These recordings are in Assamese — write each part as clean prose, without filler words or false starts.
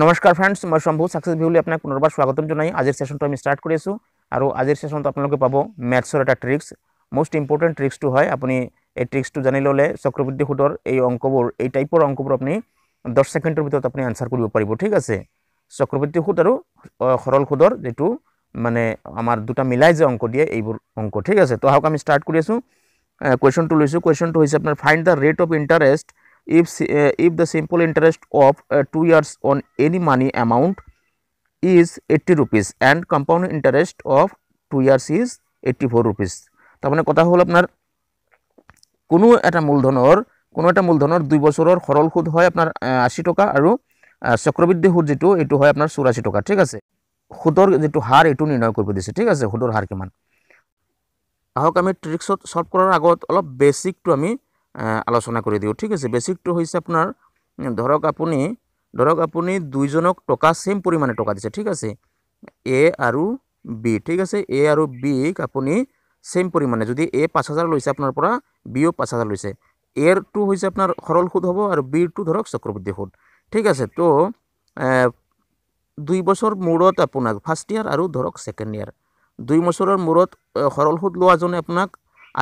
নমস্কাৰ ফ্ৰেণ্ডছ, মই শম্ভু সাকসেছ ভিউলৈ আপোনাক পুনৰবাৰ স্বাগতম জনাই আজিৰ সেশনটো আমি স্টাৰ্ট কৰি আছো আৰু আজিৰ সেশনটো আপোনালোকে পাব ম্যাথছৰ এটা ট্ৰিক্স। মোস্ট ইম্পৰ্টেন্ট ট্ৰিক্সটো হয় আপুনি এই ট্ৰিক্সটো জানি ল'লে চক্ৰবৃদ্ধি সুদৰ এই অংকবোৰ এই টাইপৰ অংকবোৰ আপুনি 10 সেকেন্ডৰ ভিতৰত আপুনি আনসাৰ কৰিব পাৰিব। ঠিক আছে, চক্ৰবৃদ্ধি সুদ আৰু সৰল সুদৰ যেটো মানে আমাৰ দুটা মিলাই যে অংক দিয়ে এইবোৰ অংক। ঠিক আছে, তো আহক আমি স্টাৰ্ট কৰি আছো। কোৱেশ্চনটো লৈছো। কোৱেশ্চনটো হৈছে আপোনাৰ find the rate of interest if the simple interest of 2 years on any money amount is 80 rupees and compound interest of 2 years is 84 rupees. তারমানে কথা হল আপনার কোনো এটা মূলধনৰ 2 বছৰৰ সৰল সুদ হয় আপনাৰ 80 টাকা আৰু চক্ৰবৃদ্ধি সুদ যেটো এটো হয় আপনাৰ 84 টাকা। ঠিক আছে, সুদৰ যেটো হাৰ এটো নিৰ্ণয় কৰিব দিছে। ঠিক আছে, সুদৰ হাৰ কিমান। আহক আমি ট্ৰিক্সত সলভ কৰাৰ আগত অলপ বেসিকটো আমি আলোচনা কৰি দিও। ঠিক আছে, বেসিকটো হৈছে আপোনাৰ ধৰক আপুনি দুইজনক টকা সেম পৰিমাণে টকা দিছে। ঠিক আছে, এ আৰু বি। ঠিক আছে, এ আৰু বি আপুনি সেম পৰিমাণে, যদি এ 5000 লৈছে আপোনাৰ পৰা, বিও 5000 লৈছে, এৰ টু হৈছে আপোনাৰ সৰল সুদ হ'ব আৰু বিৰ টু ধৰক চক্ৰবৃদ্ধি সুদ। ঠিক আছে, তো 2 বছৰ মূৰত আপোনাক ফাৰ্স্ট ইয়াৰ আৰু ধৰক সেকেন্ড ইয়াৰ 2 বছৰৰ মূৰত সৰল সুদ লোৱাজনে আপোনাক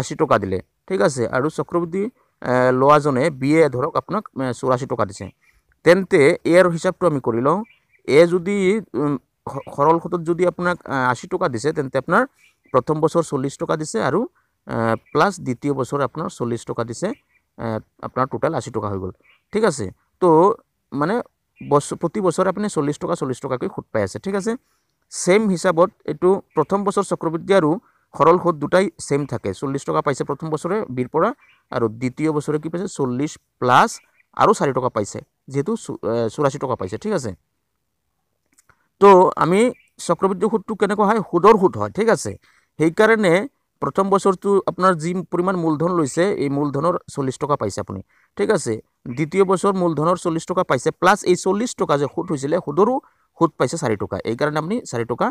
80 টাকা দিলে। ঠিক আছে, আৰু চক্ৰবৃদ্ধি লোৱাজনে বিয়ে ধৰক আপোনাক 84 টাকা দিছে। তেন্তে এৰ হিসাবটো আমি কৰি লওঁ। এ যদি সরল সুদত যদি আপোনাক 80 টাকা দিছে, তেন্তে আপনার প্রথম বছর 40 টাকা দিছে আৰু প্লাস দ্বিতীয় বছর আপনার 40 টাকা দিছে, আপনার টোটাল 80 টাকা হৈ গ'ল। ঠিক আছে, তো মানে প্রতি বছর আপনি 40 টাকাকৈ সুদ পাই আছে। ঠিক আছে, সেম হিসাবত এটো প্রথম বছর চক্রবৃদ্ধি আৰু সৰল সুদ দুটাই সেম থাকে। 40 টাকা পাইছে প্ৰথম বছৰে বিৰ পৰা, আৰু দ্বিতীয় বছৰে কি পাইছে 40 প্লাস আৰু 4 টাকা পাইছে, যেহেতু 84 টাকা পাইছে। ঠিক আছে, তো আমি চক্ৰবৃদ্ধি সুদটো কেনেকৈ হয়, সুদৰ সুদ হয়। ঠিক আছে, সেই কাৰণে প্ৰথম বছৰটো আপোনাৰ যি পৰিমাণ মূলধন লৈছে এই মূলধনৰ 40 টাকা পাইছে আপুনি। ঠিক আছে, দ্বিতীয় বছৰ মূলধনৰ 40 টাকা পাইছে, প্লাস এই 40 টাকা যে সুদ হৈছিলে সুদৰো সুদ পাইছে 4 টাকা। এই কাৰণে আপুনি 4 টাকা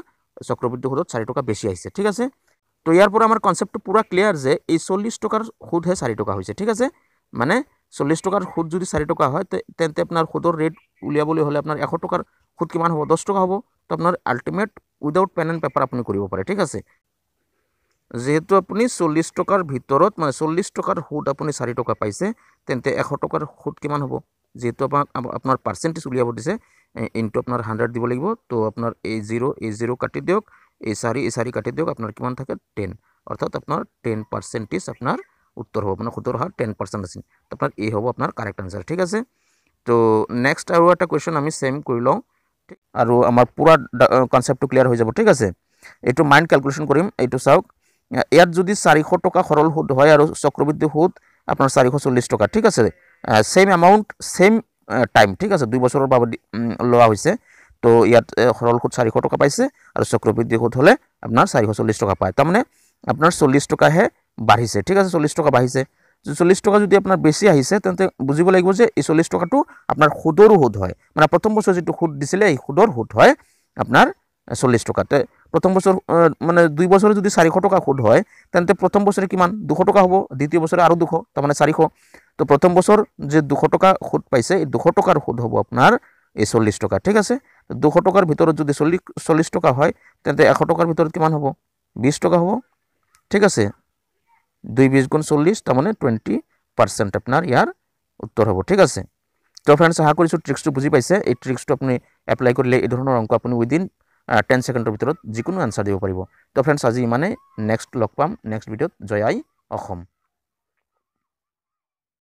চক্ৰবৃদ্ধি সুদত 4 টাকা বেছি আহিছে। ঠিক আছে, তো ইয়াৰ পৰা আমাৰ কনসেপ্টটো পুৰা ক্লিয়াৰ যে এই 40 টাকাৰ সুদহে 4 টাকা হৈছে। ঠিক আছে, মানে 40 টাকাৰ সুদ যদি 4 টাকা হয়, তেন্তে আপনাৰ সুদৰ ৰেট উলিয়াবলৈ হলে আপনাৰ 100 টাকাৰ সুদ কিমান হ'ব, 10 টাকা হ'ব। তো আপনাৰ ultimate without pen and paper আপনি কৰিব পাৰে। ঠিক আছে, যেহেতু আপনি 40 টাকাৰ ভিতৰত মানে 40 টাকাৰ সুদ আপনি 4 টাকা পাইছে, তেন্তে 100 টাকাৰ সুদ কিমান হ'ব, যেহেতু আপনার পার্সেন্টেজ উলিয়াব দিছে, ইনটু আপনার 100 দিব লাগিব। তো আপনার এই 0 কাটি দিয়ক, এই 4 কাটি দিয়ক, আপনার কিমান থাকে 10, অর্থাৎ আপনার 10% আপনার উত্তর হ'ব, মানে সুদৰ হাৰ 10% আছে। তো আপনাৰ এই হ'ব আপনাৰ কাৰেক্ট আনসাৰ। ঠিক আছে, তো নেক্সট আৰু এটা কোয়েশ্চন আমি সেম কৰি লওঁ আৰু আমাৰ পুৰা কনসেপ্টটো ক্লিয়াৰ হৈ যাব। ঠিক আছে, এইটো মাইন্ড ক্যালকুলেশন কৰিম। এইটো চাওক, ইয়াত যদি 400 টাকা সৰল সুদ হয় আৰু চক্ৰবৃদ্ধি সুদ আপনার 440 টাকা। ঠিক আছে, সেম এমাউন্ট সেম টাইম। ঠিক আছে, 2 বছৰৰ বাবে লোৱা হৈছে। তো ইয়াত সৰল সুদ 400 টাকা পাইছে আৰু চক্ৰবৃদ্ধি সুদ হলে আপনার 440 টাকা পায়। তার মানে আপনার 40 টাকাহে বাঢ়িছে। ঠিক আছে, 40 টাকা বাঢ়িছে। 40 টাকা যদি আপনার বেশি আহিছে, তেন্তে বুঝিব লাগিব যে এই 40 টাকাটো আপনার সুদৰো সুদ হয়, মানে প্ৰথম বছৰ যেটো সুদ দিছিলে এই সুদৰ সুদ হয় আপনার 40 টাকাতে। প্রথম বছর মানে 2 বছরে যদি 400 টাকা সুদ হয়, তেন্তে প্রথম বছরে কিমান 200 টাকা হ'ব, দ্বিতীয় বছরে আরো 200, তার মানে 400। তো প্রথম বছর যে 200 টাকা সুদ পাইছে, এই 200 টাকার সুদ হ'ব আপনার এই 40 টাকা। ঠিক আছে, 200 টাকার ভিতৰত যদি 40 টাকা হয়, তেন্তে 100 টাকাৰ ভিতৰত কিমান হ'ব, 20 টাকা হ'ব। ঠিক আছে, 2 20 গুণ 40, তার মানে 20% আপনার ইয়ার উত্তর হ'ব। ঠিক আছে, তো ফ্রেন্ডস আশা কৰিছো ট্ৰিক্সটো বুজি পাইছে। এই ট্ৰিক্সটো আপুনি এপ্লাই কৰিলে এই ধৰণৰ অংক আপুনি উইদিন 10 সেকেন্ডৰ ভিতৰত যিকোনো আনসাৰ দিব পাৰিব। তো ফ্রেন্ডস আজি ইমানে, নেক্সট লগ পাম নেক্সট ভিডিঅ'ত। জয় আই অসম।